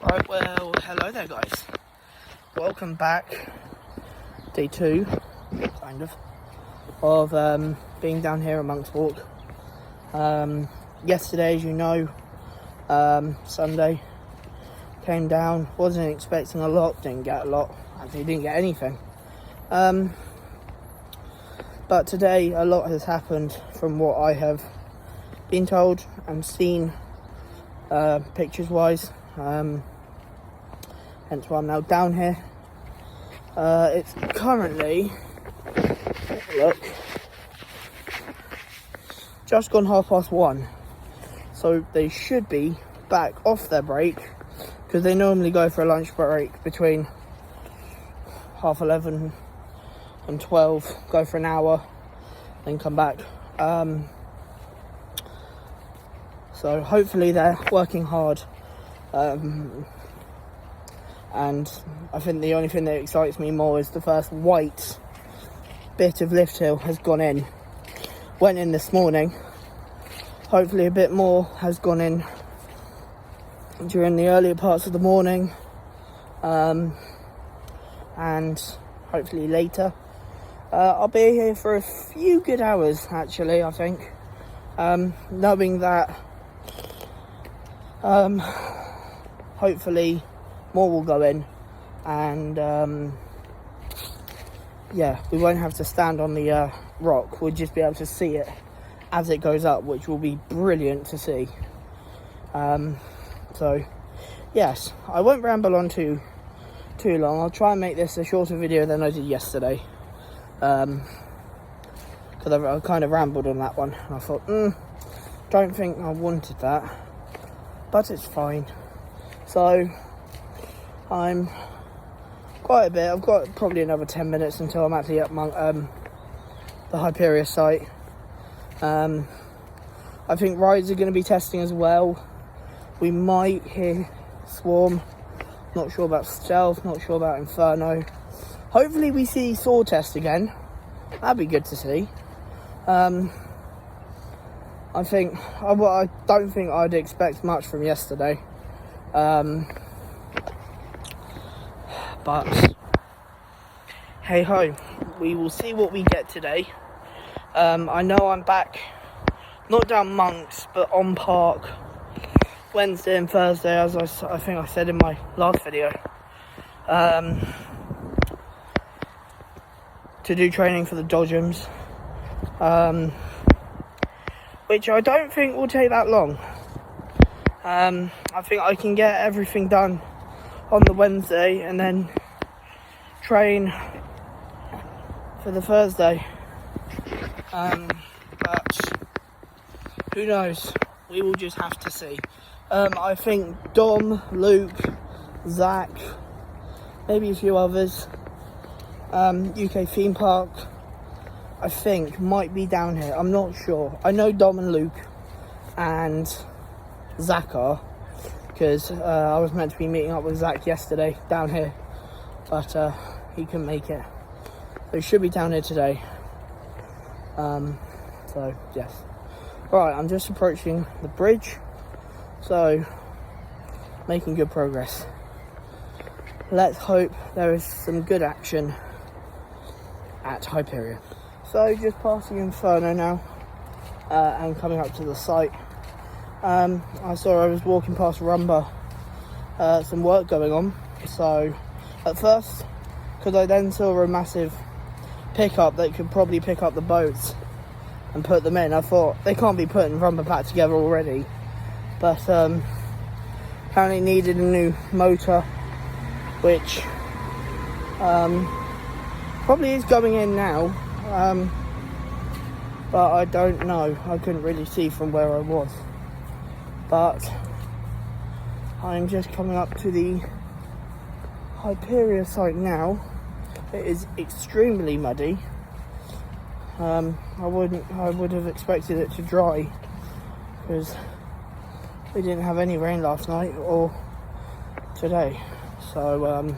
Right, well, hello there guys. Welcome back. Day 2, kind of being down here at Monk's Walk. Yesterday, as you know, Sunday, came down, wasn't expecting a lot, didn't get a lot, actually didn't get anything. But today, a lot has happened from what I have been told and seen, pictures-wise. Hence why I'm now down here. It's currently, look, just gone 1:30, so they should be back off their break, because they normally go for a lunch break between 11:30 and 12, go for an hour, then come back. So hopefully they're working hard. And I think the only thing that excites me more is the first white bit of lift hill has gone in. Went in this morning. Hopefully a bit more has gone in during the earlier parts of the morning. And hopefully later. I'll be here for a few good hours, actually, I think. Knowing that hopefully more will go in, and yeah, we won't have to stand on the rock. We'll just be able to see it as it goes up, which will be brilliant to see. So yes, I won't ramble on too long. I'll try and make this a shorter video than I did yesterday, because I kind of rambled on that one, and I thought, don't think I wanted that, but it's fine. So I'm quite a bit. I've got probably another 10 minutes until I'm actually at the Hyperia site. I think rides are going to be testing as well. We might hear Swarm. Not sure about Stealth. Not sure about Inferno. Hopefully we see Saw test again. That'd be good to see. I don't think I'd expect much from yesterday. But hey ho, we will see what we get today. I know I'm back, not down Monks, but on Park Wednesday and Thursday, as I think I said in my last video, to do training for the Dodgems, which I don't think will take that long. I think I can get everything done on the Wednesday and then train for the Thursday. But who knows? We will just have to see. I think Dom, Luke, Zach, maybe a few others, UK Theme Park, I think might be down here. I'm not sure. I know Dom and Luke and Zach are, because I was meant to be meeting up with Zach yesterday down here, but he couldn't make it. So he should be down here today. So yes. Alright, I'm just approaching the bridge, so making good progress. Let's hope there is some good action at Hyperia. So just passing Inferno now, and coming up to the site. I was walking past Rumba, some work going on, so at first, because I then saw a massive pickup that could probably pick up the boats and put them in, I thought they can't be putting Rumba back together already, but apparently needed a new motor, which probably is going in now, but I don't know. I couldn't really see from where I was. But I'm just coming up to the Hyperia site now. It is extremely muddy. I would have expected it to dry, because we didn't have any rain last night or today. So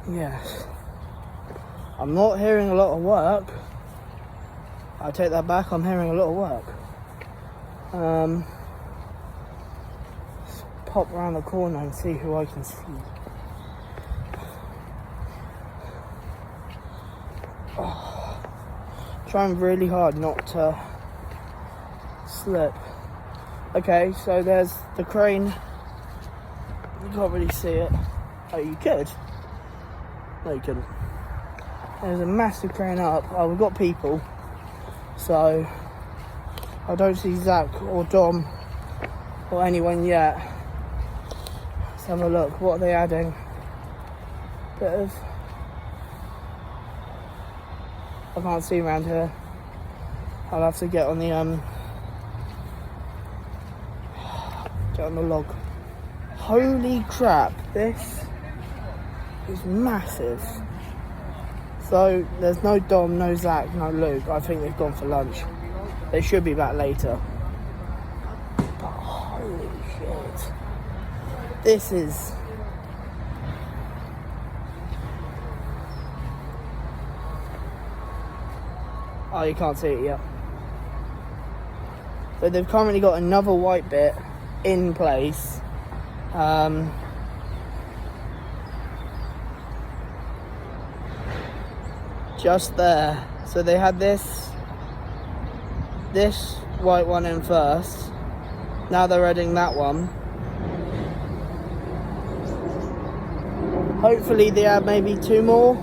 yes, I'm not hearing a lot of work. I take that back, I'm hearing a lot of work. pop around the corner and see who I can see. Oh, trying really hard not to slip. Okay, so there's the crane. You can't really see it. Oh, you could. No, you couldn't. There's a massive crane up. Oh, we've got people. So, I don't see Zach or Dom or anyone yet. Let's have a look. What are they adding? Bit of... I can't see around here. I'll have to get on the log. Holy crap, this is massive. So there's no Dom, no Zach, no Luke. I think they've gone for lunch. They should be back later. But holy shit. This is... Oh, you can't see it yet. So they've currently got another white bit in place. Just there. So they had this white one in first. Now they're adding that one. Hopefully they add maybe 2 more.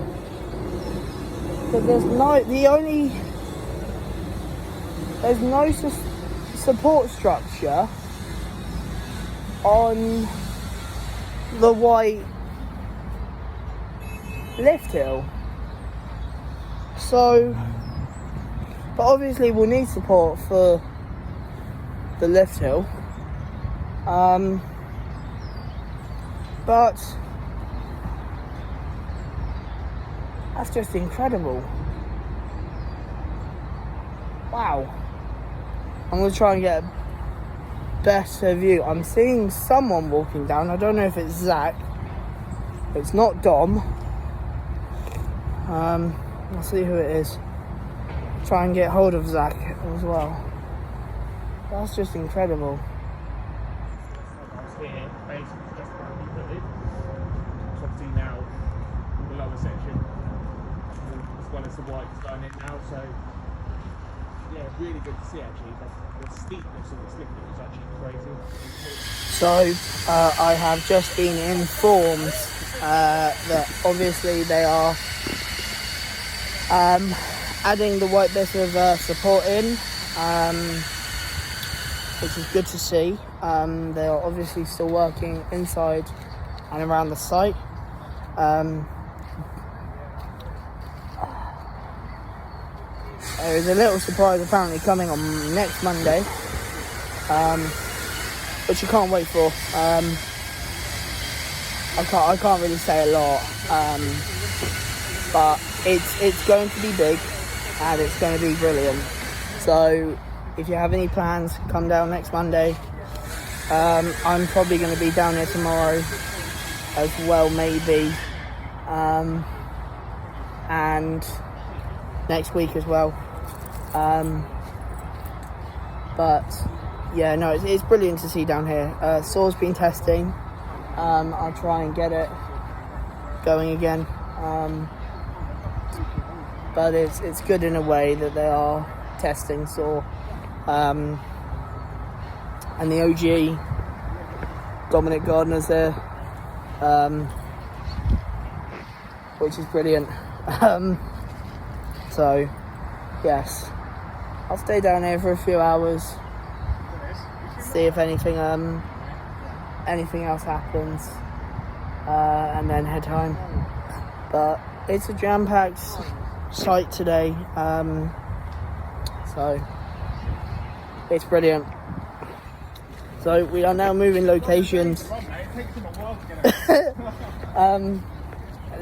But there's no support structure on the white lift hill. So, but obviously we'll need support for the lift hill. But that's just incredible. Wow. I'm going to try and get a better view. I'm seeing someone walking down. I don't know if it's Zach. It's not Dom. I'll see who it is. Try and get hold of Zach as well. That's just incredible. Here, basically just around the village. So obviously now the lower section, as well as the white is going in now. So yeah, really good to see actually. The steepness of the slip is actually crazy. So I have just been informed that obviously they are adding the white bit of support in, which is good to see. They are obviously still working inside and around the site. There is a little surprise apparently coming on next Monday, which you can't wait for. I can't really say a lot, but it's going to be big and it's going to be brilliant. So if you have any plans, come down next Monday. I'm probably going to be down here tomorrow as well, maybe, and next week as well. But yeah, no, it's brilliant to see down here. Saul's been testing. I'll try and get it going again. But it's good in a way that they are testing Saul. And the OG Dominic Gardner's there, which is brilliant. So yes, I'll stay down here for a few hours, see if anything else happens, and then head home. But it's a jam-packed site today, so it's brilliant. So we are now moving locations. I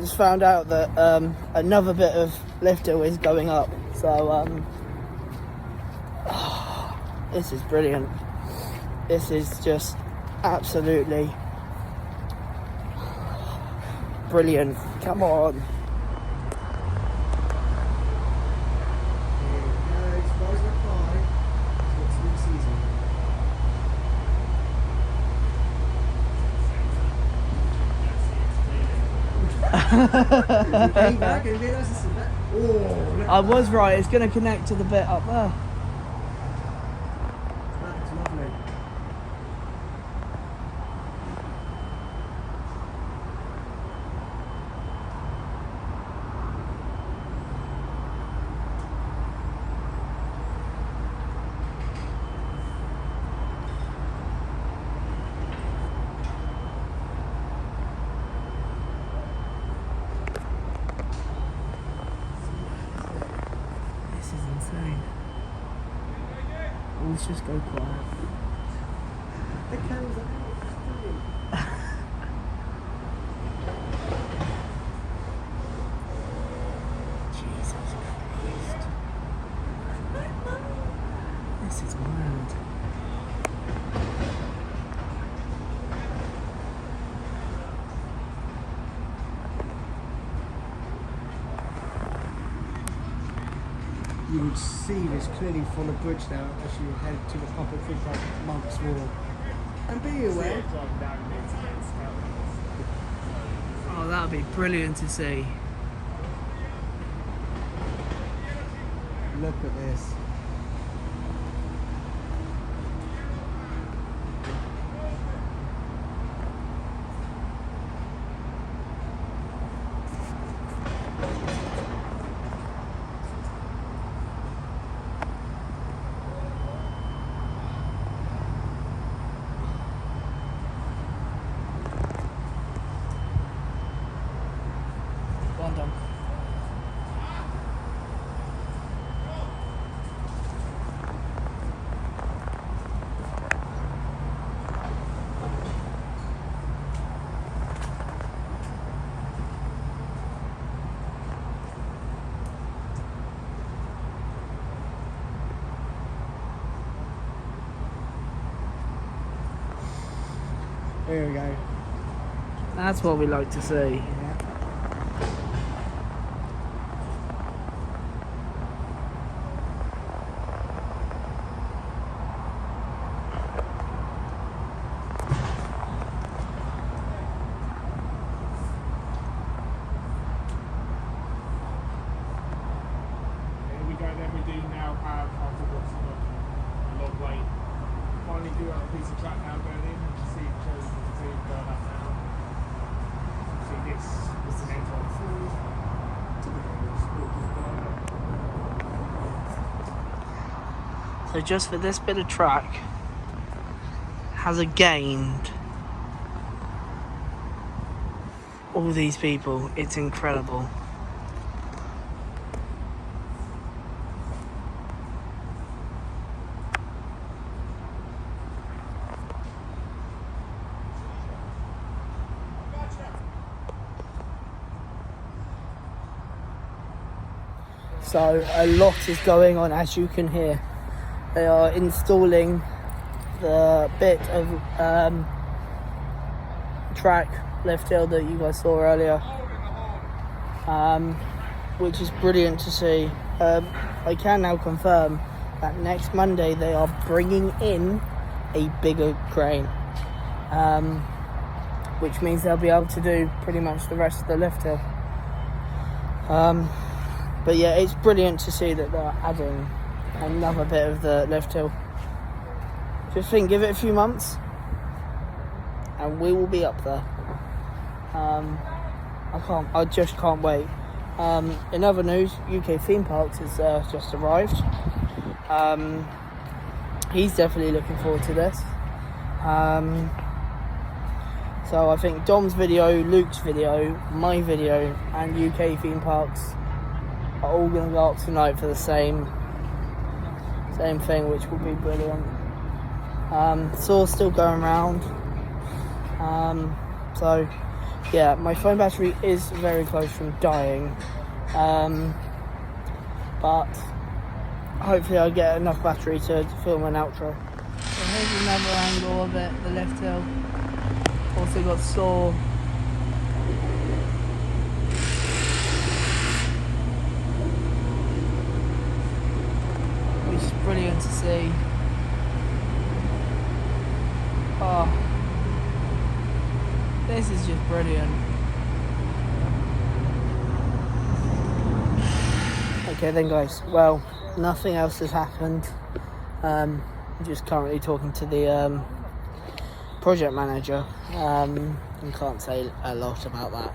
just found out that another bit of lift hill is going up. So this is brilliant. This is just absolutely brilliant. Come on. I was right, it's going to connect to the bit up there. That's lovely. This is insane. Let's just go quiet. The cameras are Jesus Christ. This is wild. You would see this clearly from the bridge now as you head to the public footpath Monk's Wall. And be aware, Oh, that would be brilliant to see. look at this. Well done. There we go. That's what we like to see. Yeah. Here we go then, we do now have, after what's a long wait, finally do have a piece of track now going in, and you see it shows the team going up now. See this is the next one. So just for this bit of track, has gained all these people. It's incredible. So a lot is going on, as you can hear. They are installing the bit of track lift hill that you guys saw earlier, which is brilliant to see. I can now confirm that next Monday they are bringing in a bigger crane, which means they'll be able to do pretty much the rest of the lift hill. But yeah, it's brilliant to see that they're adding another bit of the lift hill. Just think, give it a few months and we will be up there. I just can't wait. In other news, UK Theme Parks has just arrived. He's definitely looking forward to this. So I think Dom's video, Luke's video, my video and UK Theme Parks are all going to go up tonight for the same thing, which will be brilliant. Saw's still going around. So yeah, my phone battery is very close from dying, but hopefully I'll get enough battery to film an outro. So here's another angle of it, the lift hill. Also got Saw. Which is brilliant to see. Oh, this is just brilliant. Okay then guys, well, nothing else has happened. I'm just currently talking to the project manager. And can't say a lot about that,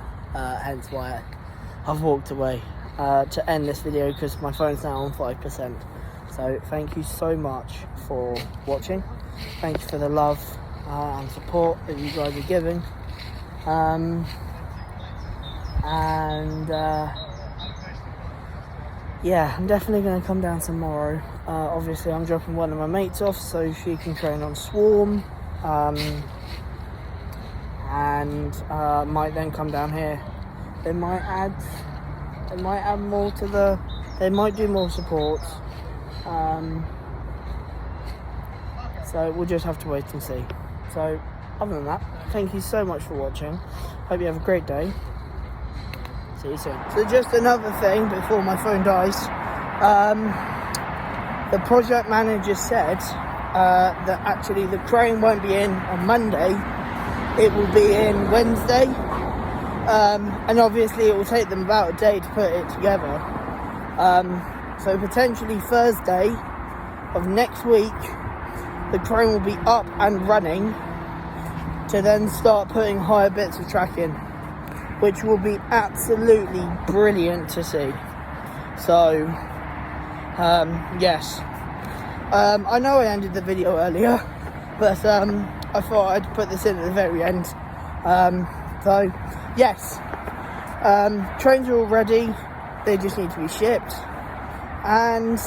hence why I've walked away to end this video, because my phone's now on 5%. So thank you so much for watching. Thank you for the love and support that you guys are giving. Yeah, I'm definitely going to come down tomorrow. Obviously I'm dropping one of my mates off so she can train on Swarm, and might then come down here. They might add more to the, they might do more supports, so we'll just have to wait and see. So other than that, thank you so much for watching. Hope you have a great day. See you soon. So just another thing before my phone dies. The project manager said that actually the crane won't be in on Monday. It will be in Wednesday. And obviously it will take them about a day to put it together. So potentially Thursday of next week, the crane will be up and running to then start putting higher bits of track in, which will be absolutely brilliant to see. So, yes. I know I ended the video earlier, but I thought I'd put this in at the very end. So, yes. Trains are all ready. They just need to be shipped. And,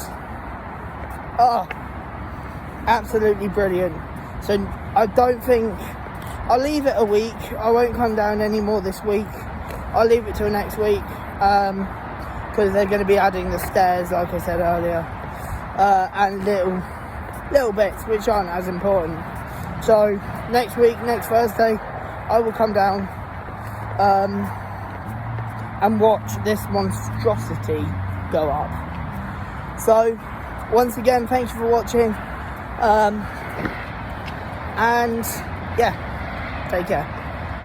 absolutely brilliant. So, I don't think... I'll leave it a week. I won't come down anymore this week. I'll leave it till next week, because they're going to be adding the stairs, like I said earlier, and little bits which aren't as important. So next week, next Thursday, I will come down and watch this monstrosity go up. So once again, thank you for watching, and yeah, take care.